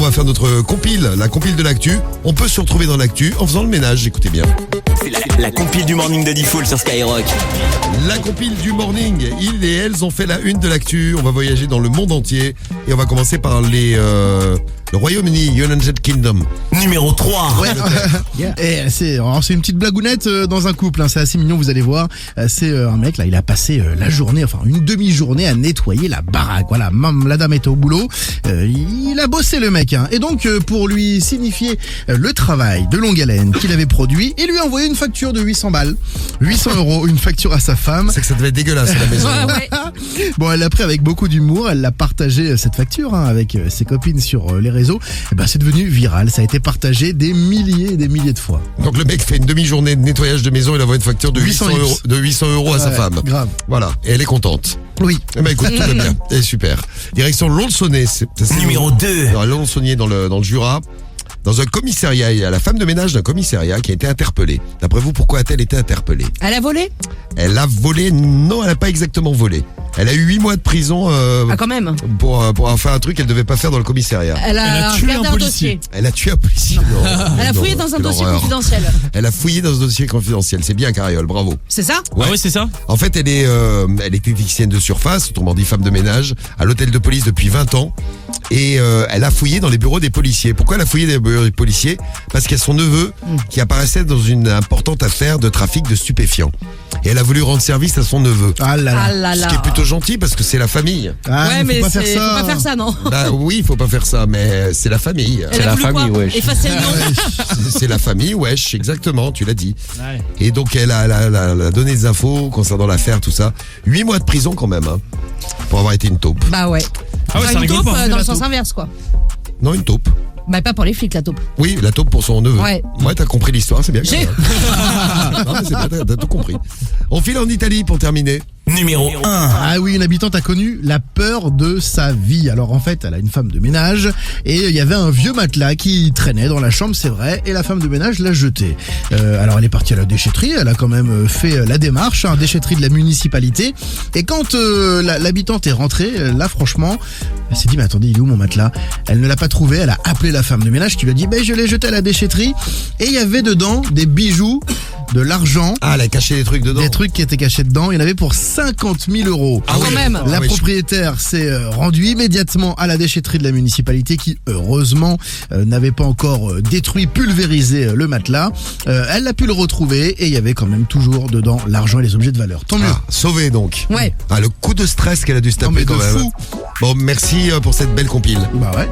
va faire notre compile, la compile de l'actu. On peut se retrouver dans l'actu en faisant le ménage, écoutez bien. C'est la compile du morning de Diffoul sur Skyrock. La compile du morning, ils et elles ont fait la une de l'actu. On va voyager dans le monde entier et on va commencer par le Royaume-Uni, United Kingdom. Numéro 3. Ouais. Et c'est une petite blagounette dans un couple, hein. C'est assez mignon, vous allez voir. C'est un mec là, il a passé la journée, enfin une demi-journée à nettoyer la baraque. Voilà, la dame était au boulot, il a bossé le mec, hein. Et donc pour lui signifier le travail de longue haleine qu'il avait produit, il lui a envoyé une facture de 800 balles, 800 €, une facture à sa femme. C'est que ça devait être dégueulasse à la maison. Ouais. Bon, elle l'a pris avec beaucoup d'humour, elle l'a partagé cette facture, hein, avec ses copines sur les réseaux. Et ben c'est devenu viral, ça a été partagé des milliers et des milliers de fois. Donc le mec fait une demi-journée de nettoyage de maison, il envoie une facture de 800 € à sa femme. Grave. Voilà, et elle est contente. Oui. Eh ben écoute, tout va bien, et super. Direction Lons-Saunier, c'est Numéro 2. Lons-Saunier dans le Jura. Dans un commissariat, il y a la femme de ménage d'un commissariat qui a été interpellée. D'après vous, pourquoi a-t-elle été interpellée? Elle a volé? Elle a volé, non, elle n'a pas exactement volé. Elle a eu 8 mois de prison Ah, quand même. pour avoir fait un truc qu'elle devait pas faire dans le commissariat. Elle a tué regardé un un policier. dossier. Elle a tué un policier. Non, Elle a non, fouillé dans un quelle dossier horreur. confidentiel. Elle a fouillé dans un dossier confidentiel. C'est bien, Cariole, bravo. C'est ça? Ah ouais, c'est ça. En fait, elle est technicienne de surface, autrement dit femme de ménage, à l'hôtel de police depuis 20 ans. Et elle a fouillé dans les bureaux des policiers. Pourquoi elle a fouillé dans les bureaux des policiers? Parce qu'il y a son neveu qui apparaissait dans une importante affaire de trafic de stupéfiants. Et elle a voulu rendre service à son neveu. Ah là là. Ah là Ce là. qui est plutôt gentil parce que c'est la famille. Ah, Ouais, faut mais pas faire faut ça. pas faire ça, non? Bah oui, il faut pas faire ça, mais c'est la famille. Elle a voulu quoi? Effacer le nom. C'est la famille, wesh, exactement, tu l'as dit. Ouais. Et donc elle a donné des infos concernant l'affaire, tout ça. 8 mois de prison quand même, hein, pour avoir été une taupe. Bah ouais. Ah ouais, ça Une rigole taupe pas. dans le sens inverse, quoi. Non, une taupe. Bah pas pour les flics, la taupe. Oui, la taupe pour son neveu. Ouais. Ouais, t'as compris l'histoire, c'est bien. J'ai- Non, mais c'est bien, t'as tout compris. On file en Italie pour terminer. Numéro 1. Ah oui, une habitante a connu la peur de sa vie. Alors en fait, elle a une femme de ménage et il y avait un vieux matelas qui traînait dans la chambre, c'est vrai, et la femme de ménage l'a jeté. Alors elle est partie à la déchetterie, elle a quand même fait la démarche, hein, déchetterie de la municipalité. Et quand l'habitante est rentrée, là franchement, elle s'est dit mais attendez, il est où mon matelas? Elle ne l'a pas trouvé, elle a appelé la femme de ménage qui lui a dit je l'ai jeté à la déchetterie et il y avait dedans des bijoux, de l'argent. Ah, elle a caché des trucs dedans. Des trucs qui étaient cachés dedans, il y en avait pour 50 000 €. Ah, quand même. La Ah oui, propriétaire s'est rendue immédiatement à la déchetterie de la municipalité qui, heureusement, n'avait pas encore pulvérisé le matelas. Elle a pu le retrouver et il y avait quand même toujours dedans l'argent et les objets de valeur. Tant mieux. Ah, sauvé donc. Ouais. Ah, le coup de stress qu'elle a dû se Non, taper mais de quand même. fou. Bon, merci pour cette belle compile. Bah ouais.